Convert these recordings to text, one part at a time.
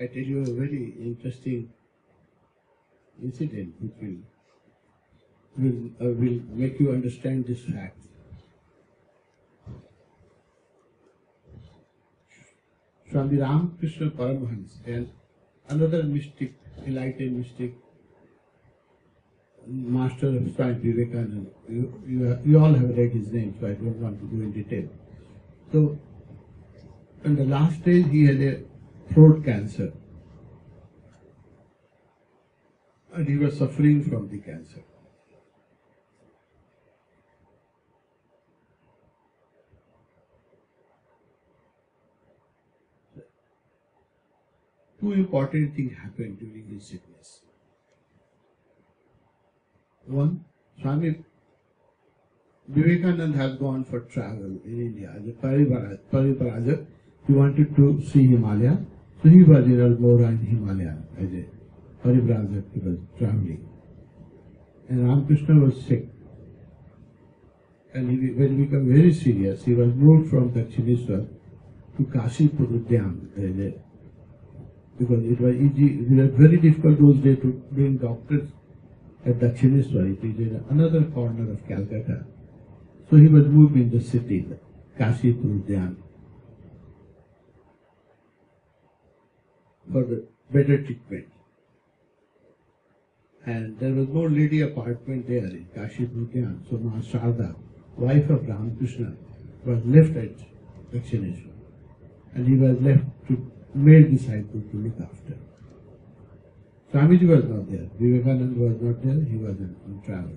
I tell you a very interesting incident which will make you understand this fact. Swami Ram Krishna Paramahansa and another mystic, enlightened mystic, master of Swami Vivekananda. You all have read his name, so I don't want to go in detail. So, on the last day he had a throat cancer. And he was suffering from the cancer. Two important things happened during his sickness. One, Swami Vivekananda has gone for travel in India as a Parivrajak. He wanted to see Himalaya, so he was in Almora in Himalaya as a Parivrajak. He was traveling. And Ramakrishna was sick. And when he became very serious, he was moved from Dakshineswar to Kashipur Udyan. Because it was easy, it was very difficult those days to bring doctors at Dakshineswar. It is in another corner of Calcutta. So he was moved in the city, Kashipur Udyan, for the better treatment. And there was no lady apartment there in Kashipur Udyan. So Ma Sharda, wife of Ramakrishna, was left at Dakshineswar. And he was left to male disciple to look after. Swamiji was not there, Vivekananda was not there, he was on travel.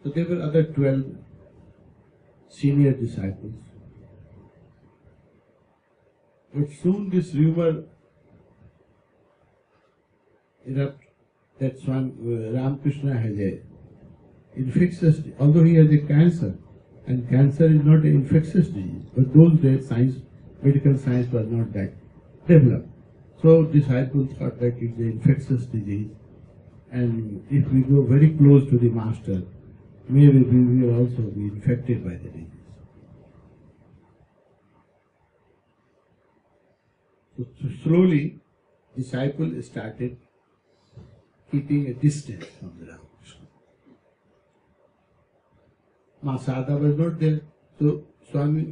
So there were other 12 senior disciples. But soon this rumor erupted that Swami Ramakrishna has a infectious, although he has a cancer, and cancer is not an infectious disease, but those days medical science was not that developed. So disciples thought that it's an infectious disease, and if we go very close to the master, maybe we will also be infected by the disease. So slowly, disciples started keeping a distance from the Ramakrishna. Ma Sada was not there, so Swami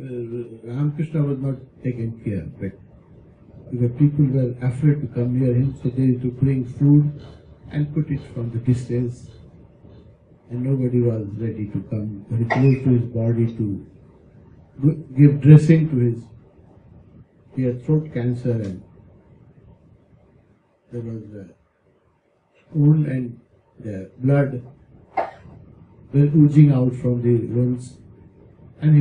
Ramakrishna was not taken care of, but because people were afraid to come near him, so they used to bring food and put it from the distance, and nobody was ready to come very close to his body to give dressing to his. He had throat cancer and there was a wound and the blood was oozing out from the wounds. And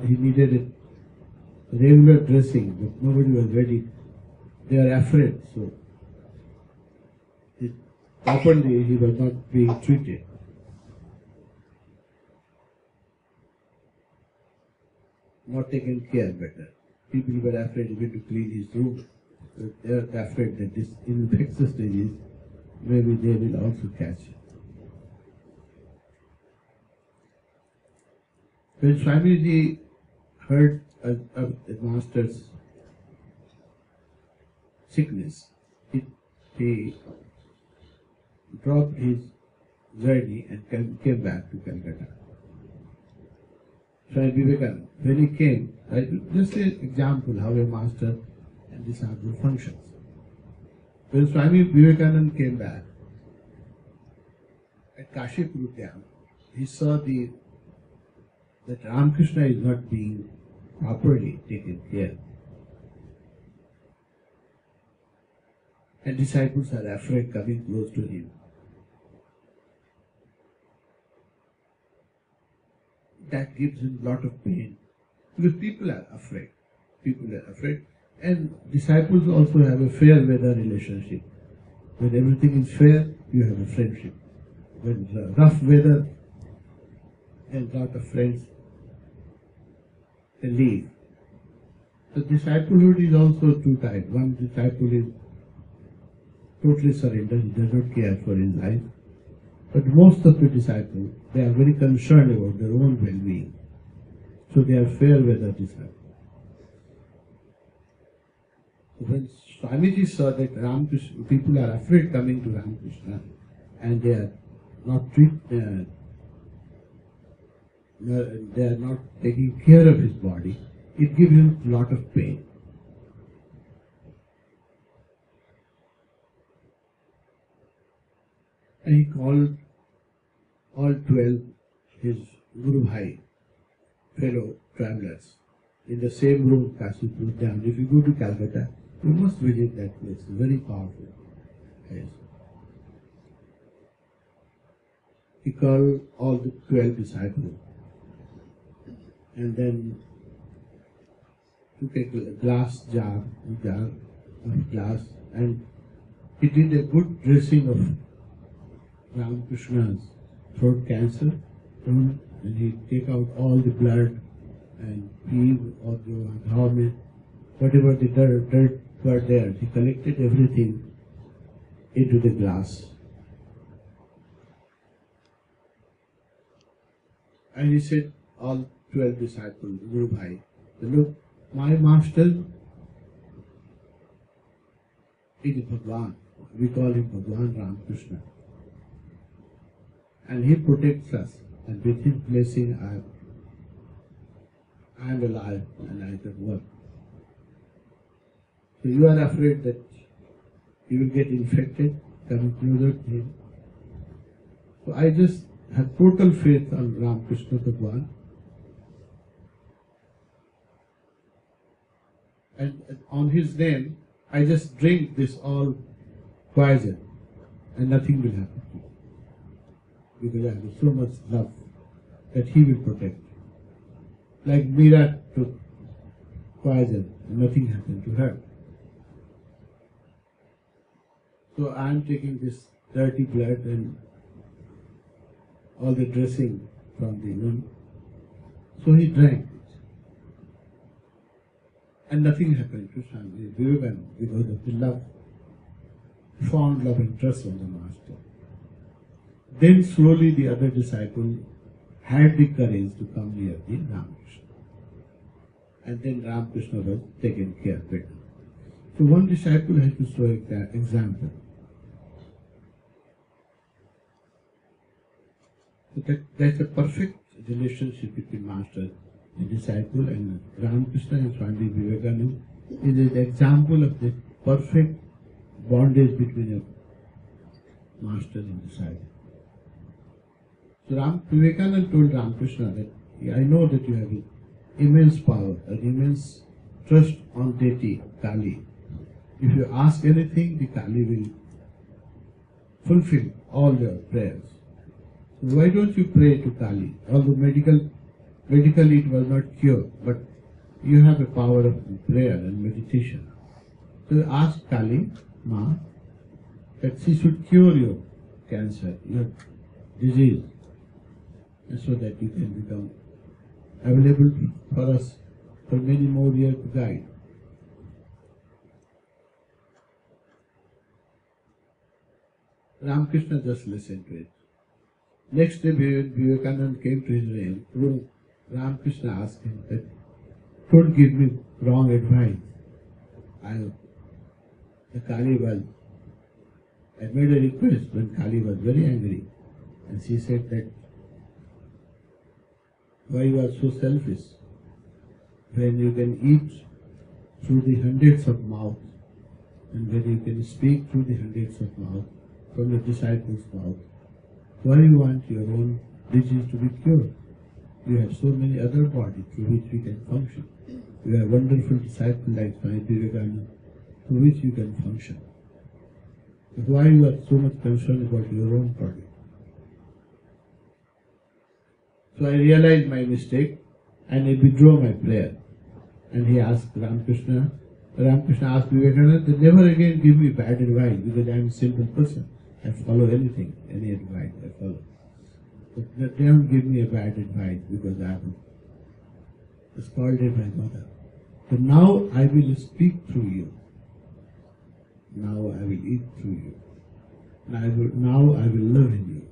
he needed a regular dressing, but nobody was ready. They are afraid, so openly he was not being treated. Not taken care better. People were afraid even to clean his room. So they are afraid that this infectious disease, maybe they will also catch it. When Swamiji heard of the master's sickness, he dropped his journey and came back to Calcutta. Swami Vivekananda, when he came, just an example how a master and disciple functions. When Swami Vivekananda came back at Kashipur Udyan, he saw that Ramakrishna is not being properly taken care. And disciples are afraid coming close to him. That gives him a lot of pain. Because people are afraid. People are afraid. And disciples also have a fair weather relationship. When everything is fair, you have a friendship. When it's rough weather, and a lot of friends can leave. So disciplehood is also two types. One disciple is totally surrendered, he does not care for his life. But most of the disciples, they are very concerned about their own well-being. So they are fair weather disciples. when Swamiji saw that Ramakrishna, people are afraid coming to Ramakrishna and they are not they are not taking care of his body, it gives him a lot of pain. And he called all 12 his Guru Bhai, fellow travelers, in the same room, Kashipur Dham. If you go to Calcutta, you must visit that place. It's very powerful. Yes. He called all the 12 disciples and then took a jar of glass, and he did a good dressing of Ramakrishna's throat cancer, and he take out all the blood and pee or the garment, whatever the dirt were there, he collected everything into the glass. And he said, all 12 disciples, Guru Bhai, look, my master is Bhagwan. We call him Bhagwan Ramakrishna. And he protects us. And with his blessing, I am alive and I can work. So you are afraid that you will get infected coming closer to him. So I just have total faith on Ramakrishna Bhagwan. And on his name, I just drink this all poison and nothing will happen to me. Because I have so much love that he will protect. Like Meera took poison and nothing happened to her. So I am taking this dirty blood and all the dressing from the room. So he drank it. And nothing happened to Swami Vivekananda because of the love, fond love and trust of the Master. Then slowly the other disciple had the courage to come near the Ramakrishna. And then Ramakrishna was taken care of better. So one disciple has to show an example. So that's a perfect relationship between Master and disciple, and Ramakrishna and Swami Vivekananda is an example of the perfect bondage between a Master and disciple. So Vivekananda told Ramakrishna that, I know that you have immense power, an immense trust on deity, Kali. If you ask anything, the Kali will fulfill all your prayers. So why don't you pray to Kali? Although medically it was not cured, but you have a power of prayer and meditation. So ask Kali, Ma, that she should cure your cancer, your disease, and so that you can become available for us for many more years to guide. Ramakrishna just listened to it. Next day, Vivekananda came to his room. Ramakrishna asked him that, don't give me wrong advice. The Kali was, I made a request when Kali was very angry, and she said that, why you are so selfish when you can eat through the hundreds of mouths, and when you can speak through the hundreds of mouths from the disciples' mouth? Why you want your own disease to be cured? You have so many other bodies through which we can function. You have wonderful disciples like Swami Vivekananda through which you can function. But why you are so much concerned about your own body? So I realized my mistake and I withdrew my prayer. And he asked Ramakrishna asked Vivekananda to never again give me bad advice because I am a simple person. I follow anything, any advice I follow. But don't give me a bad advice because I was scolded by mother. So now I will speak through you. Now I will eat through you. Now I will live in you.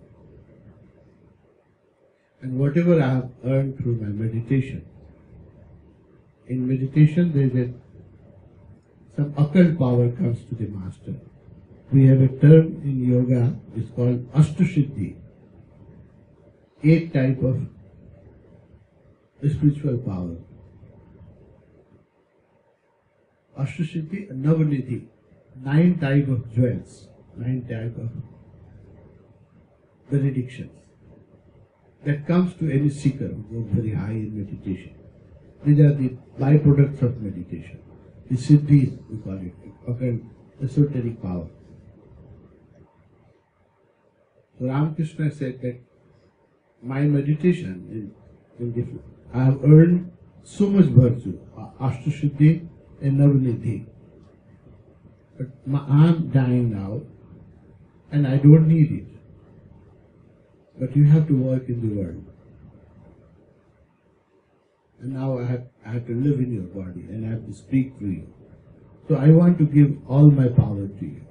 And whatever I have earned through my meditation, in meditation there is a some occult power comes to the master. We have a term in yoga, it's called Ashtasiddhi. 8 type of spiritual power. Ashtasiddhi and Navanidhi, 9 type of jewels, 9 type of benedictions that comes to any seeker who goes very high in meditation. These are the byproducts of meditation. The siddhis, we call it, occult esoteric power. So Ramakrishna said that my meditation is different. I have earned so much virtue, Ashtasiddhi and Navanidhi. But I am dying now and I don't need it. But you have to work in the world. And now I have to live in your body and I have to speak to you. So I want to give all my power to you.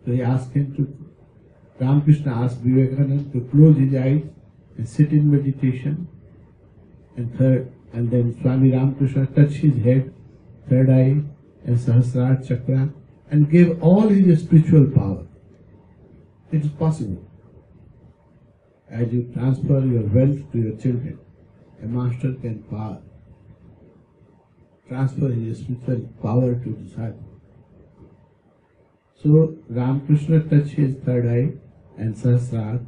So he asked him to, Ramakrishna asked Vivekananda to close his eyes and sit in meditation. And then Swami Ramakrishna touched his head, third eye and Sahasrara chakra and gave all his spiritual power. It is possible. As you transfer your wealth to your children, a master can transfer his spiritual power to the disciple. So Ramakrishna touched his third eye and Sahasrara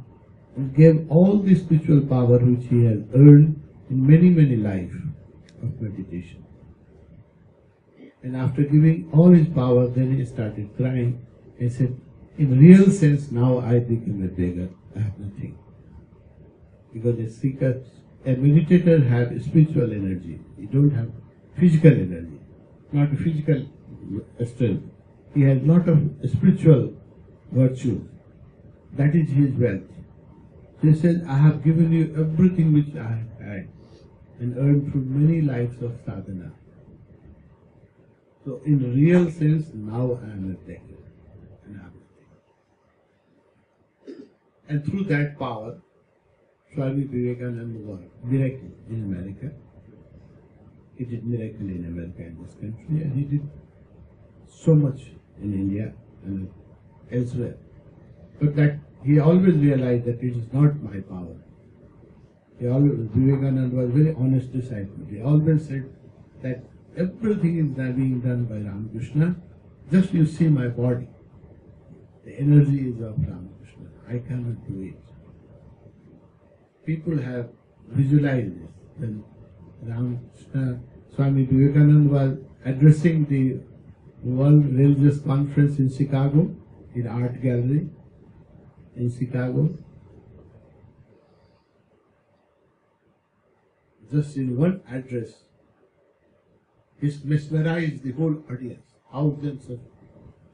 and gave all the spiritual power which he has earned in many, many lives of meditation. And after giving all his power, then he started crying and said, in real sense, now I became a beggar. I have nothing. Because a seeker, a meditator has spiritual energy. He don't have physical energy, not physical strength. He has lot of spiritual virtue. That is his wealth. So he says, I have given you everything which I have had and earned through many lives of sadhana. So in real sense, now I am a beggar and I have nothing. And through that power, Swami Vivekananda worked miracle in America. He did miracle in America in this country, and he did so much in India and elsewhere. But that he always realized that it is not my power. Vivekananda was a very honest disciple. He always said that everything is being done by Ramakrishna. Just you see my body. The energy is of Ramakrishna. I cannot do it. People have visualized this. When Ramakrishna, Swami Vivekananda was addressing the World Religious Conference in Chicago, in Art Gallery in Chicago. Just in one address, he mesmerized the whole audience. Thousands of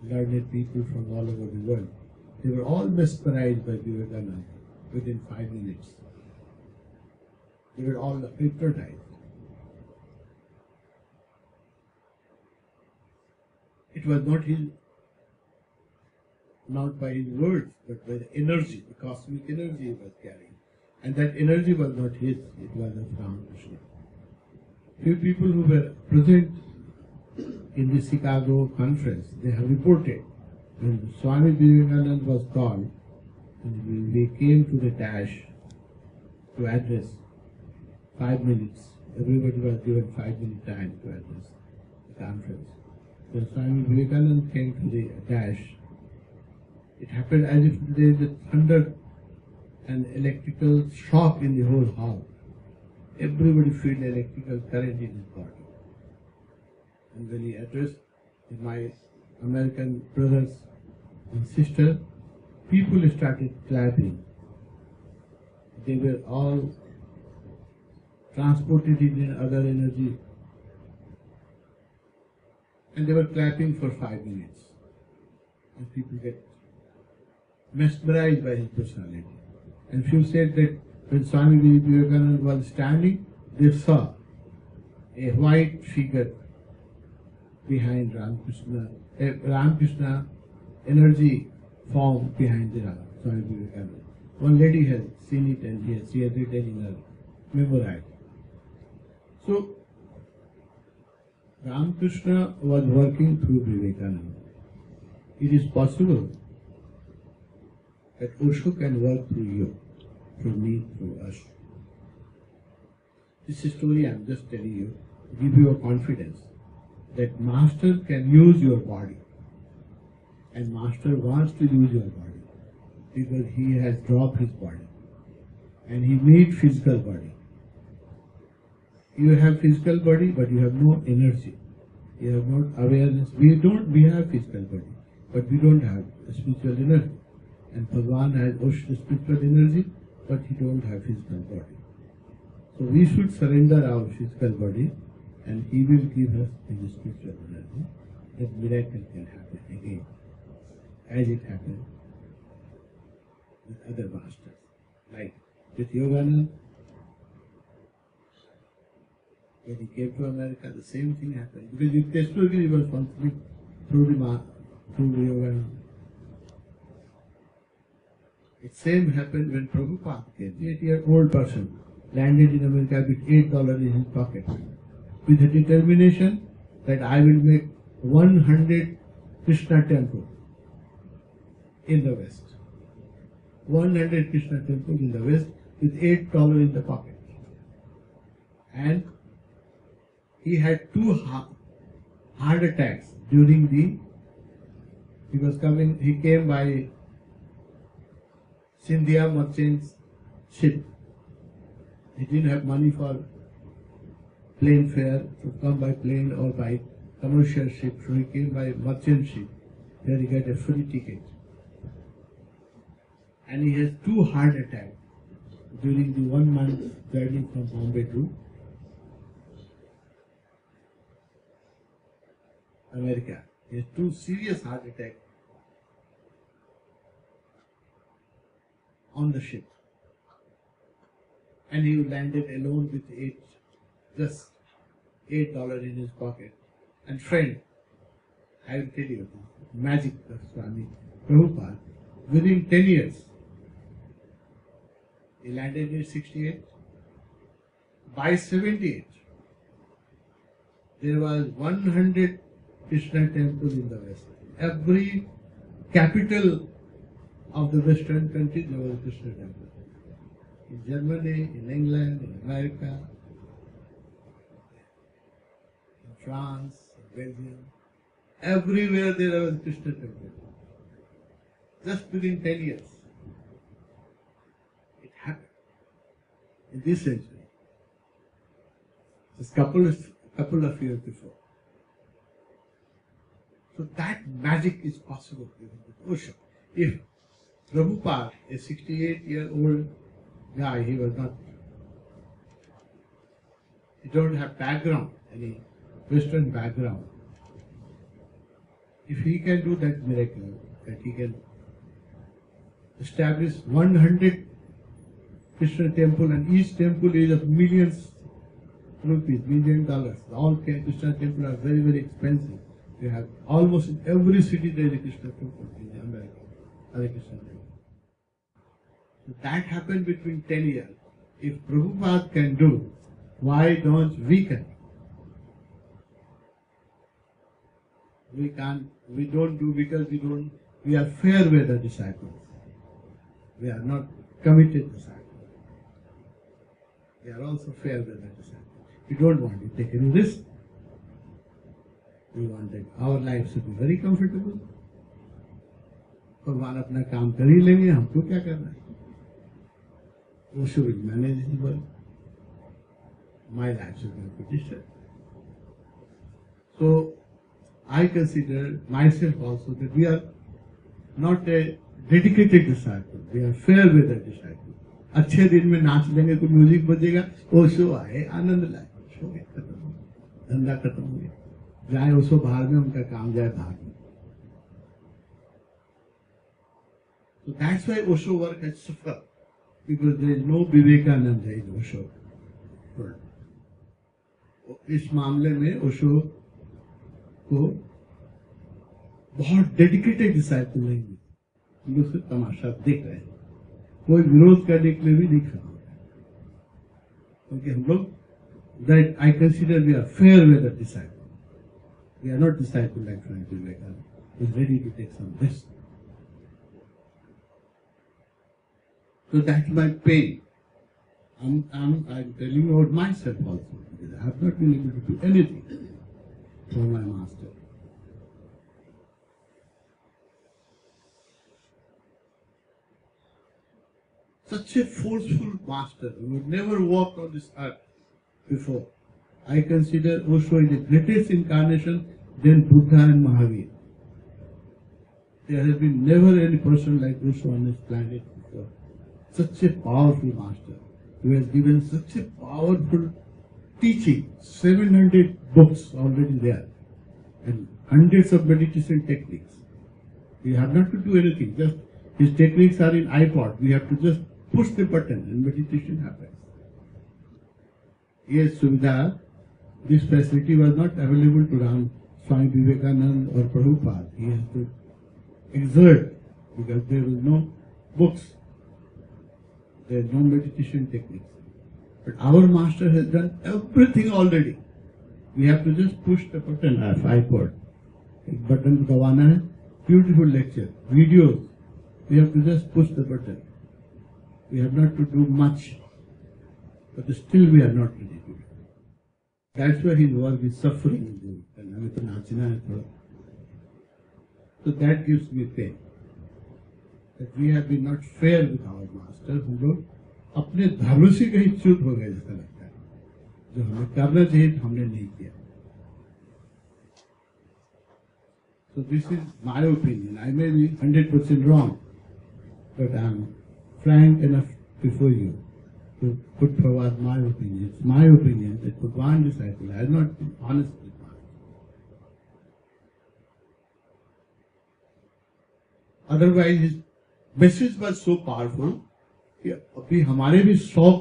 learned people from all over the world. They were all mesmerized by Vivekananda within 5 minutes. They were all hypnotized. It was not by his words, but by the energy, the cosmic energy he was carrying. And that energy was not his, it was of Ramakrishna. Few people who were present in the Chicago conference, they have reported when Swami Vivekananda was called, and we came to the dash to address 5 minutes. Everybody was given 5 minute time to address the conference. When Swami Vivekananda came to the dash, it happened as if there is a thunder and electrical shock in the whole hall. Everybody felt electrical current in his body. And when he addressed my American brothers and sisters, people started clapping. They were all transported in other energy. And they were clapping for 5 minutes. And people get mesmerized by his personality. And few said that when Swami Vivekananda was standing, they saw a white figure behind Ramakrishna, a Ramakrishna energy form behind the Swami Vivekananda. One lady has seen it and she has written in her memoir. So Ramakrishna was working through Vivekananda. It is possible that Osho can work through you, through me, through us. This story I am just telling you to give you a confidence that Master can use your body, and Master wants to use your body because he has dropped his body and he made physical body. You have physical body, but you have no energy. You have not awareness. We have physical body, but we don't have spiritual energy. And Bhagavan has spiritual energy, but he don't have physical body. So we should surrender our physical body, and he will give us his spiritual energy. That miracle can happen again, as it happened with other masters, like with Yogananda. When he came to America, the same thing happened. Because the testimony was functioning through the Yogananda. The same happened when Prabhupada came. 8-year-old person landed in America with $8 in his pocket, with the determination that I will make 100 Krishna temples in the West. 100 Krishna temples in the West with $8 in the pocket. And he had 2 heart attacks during he came by Scindia merchant's ship. He didn't have money for plane fare to come by plane or by commercial ship, so he came by merchant ship, where he got a free ticket. And he has 2 heart attacks during the 1 month journey from Bombay to America. He has 2 serious heart attacks on the ship. And he landed alone with just $8 in his pocket. And friend, I will tell you, magic of Swami Prabhupada, within 10 years, he landed in 68. By 78, there was 100 Krishna temples in the West. Every capital of the Western countries, there was a Krishna temple. In Germany, in England, in America, in France, in Belgium, everywhere there was a Krishna temple. Just within 10 years. It happened in this century. Just couple of years before. So that magic is possible with Osho. If Prabhupada, a 68-year-old guy, he don't have background, any Western background. If he can do that miracle, that he can establish 100 Krishna temple, and each temple is of millions rupees, $1 million. All Krishna temples are very, very expensive. You have almost in every city there is a Krishna temple in America, Hare Krishna temple. So that happened between 10 years. If Prabhupada can do, why don't we can? We can't, we don't do because we are fair weather disciples. We are not committed disciples. We are also fair weather disciples. We don't want to take any risk. We want that our life should be very comfortable. भगवान अपना काम कर ही लेंगे, हमको क्या करना है? Osho will manage his work. My life should be petition. So I consider myself also that we are not a dedicated disciple. We are fair weather disciple. अच्छे दिन में नाच लेंगे, कोई म्यूजिक बजेगा, ओशो आए, आनंद लाए, हो गया, खत्म हो गया, धंधा खत्म हो गया. जाए ओशो बाहर में, उनका काम जाए बाहर में. So that's why Osho work has suffered, because there is no Vivekananda in Osho world. इस मामले में ओशो को बहुत डेडिकेटेड डिसाइपल नहीं मिले. हम लोग सिर्फ तमाशा देख रहे हैं, कोई विरोध करने के लिए भी नहीं खड़ा हो रहा है, क्योंकि हम लोग that I consider we are fair weather disciple. We are not disciples like Swami Vivekananda, who is ready to take some risk. So that's my pain. I'm telling you about myself also, because I have not been able to do anything for my master. Such a forceful master who had never walked on this earth before. I consider Osho is the greatest incarnation than Buddha and Mahavir. There has been never any person like Osho on this planet before. Such a powerful master who has given such a powerful teaching, 700 books already there, and hundreds of meditation techniques. We have not to do anything, just his techniques are in iPod. We have to just push the button and meditation happens. Yes, Suvidha, this facility was not available to Ram, Swami Vivekananda or Prabhupada. He has to exert because there was no books, there is no meditation techniques. But our master has done everything already. We have to just push the button of iPod. एक button दबाना है, beautiful lecture, videos. We have to just push the button. We have not to do much, but still we are not ready to do. That's why his work is suffering. So that gives me pain. That we have been not fair with our master. हम लोग अपने धर्म से कहीं च्युत हो गए जैसा लगता है. जो हमें करना चाहिए हमने नहीं किया. So this is my opinion. I may be 100% wrong, but I am frank enough before you to put forward my opinion. It's my opinion that Bhagwan disciple has not been honest with me. Otherwise, his message was so powerful कि अभी हमारे भी 100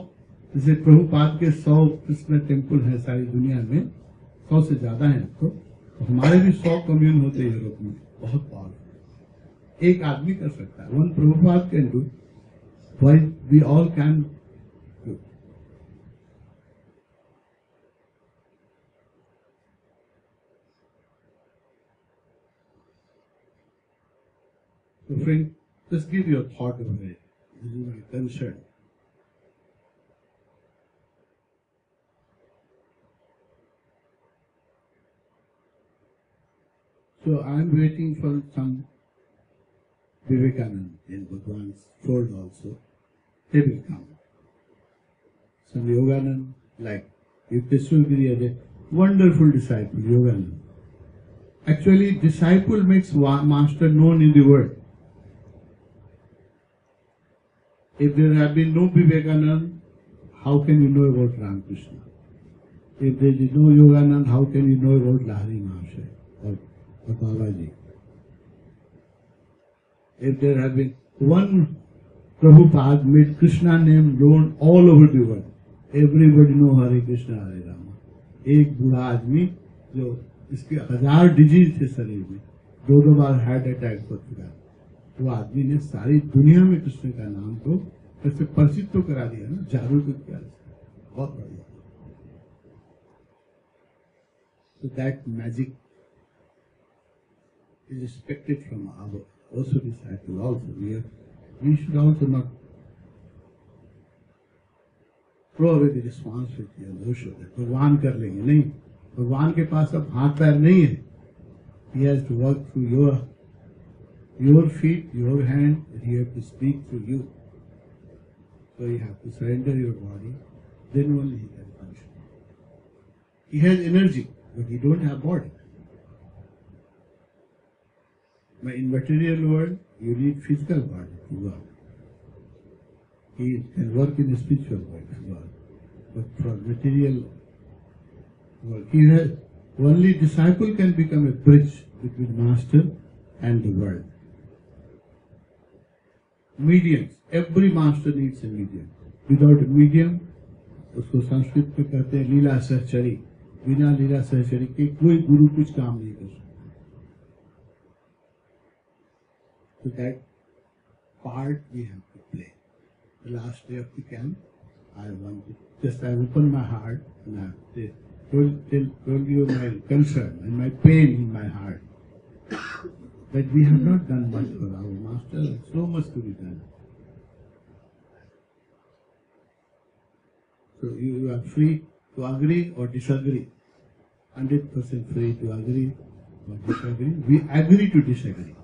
जैसे प्रभुपाद के 100 Krishna temple है सारी दुनिया में, 100 से ज्यादा है तो हमारे भी 100 कम्यून होते हैं यूरोप में. बहुत पावरफुल. एक आदमी कर सकता है. One Prabhupada can do, why we all can do. So friend, just give your thought over it. This is my concern. So I am waiting for some Vivekananda in Bhagwan's fold also. They will come. Some Yogananda, like Yukteswagiri as a wonderful disciple, Yogananda. Actually, disciple makes master known in the world. If there have been no Vivekananda, how can you know about Ram Krishna? If there is no Yogananda, how can you know about Lahari Mahasaya or Babaji? If there have been one Prabhupada made Krishna name known all over the world, everybody know Hare Krishna, Hare Rama. एक बूढ़ा आदमी जो इसके 1000 disease थे शरीर में, 2 बार heart attack हो चुका, वो आदमी ने सारी दुनिया में कृष्ण का नाम को ऐसे परिचित तो करा दिया ना, जागरूक किया. बहुत बढ़िया. So that magic is expected from our also disciples also. We should also not throw away the responsibility of Osho that भगवान कर लेंगे. नहीं, भगवान के पास अब हाथ पैर नहीं है. He has to work through your feet, your hand, and he has to speak through you. So you have to surrender your body, then only he can function. He has energy, but he don't have body. But in material world, you need physical body to work. He can work in the spiritual world as well. But for material work, he has only disciple can become a bridge between master and the world. Mediums. Every master needs a medium. Without a medium, उसको संस्कृत में कहते हैं लीला सहचरी. बिना लीला सहचरी के कोई गुरु कुछ काम नहीं कर सकता. So that part we have to play. The last day of the camp, I open my heart and I say, told you my concern and my pain in my heart, that we have not done much for our master, and so much to be done. So you are free to agree or disagree, 100% free to agree or disagree. We agree to disagree.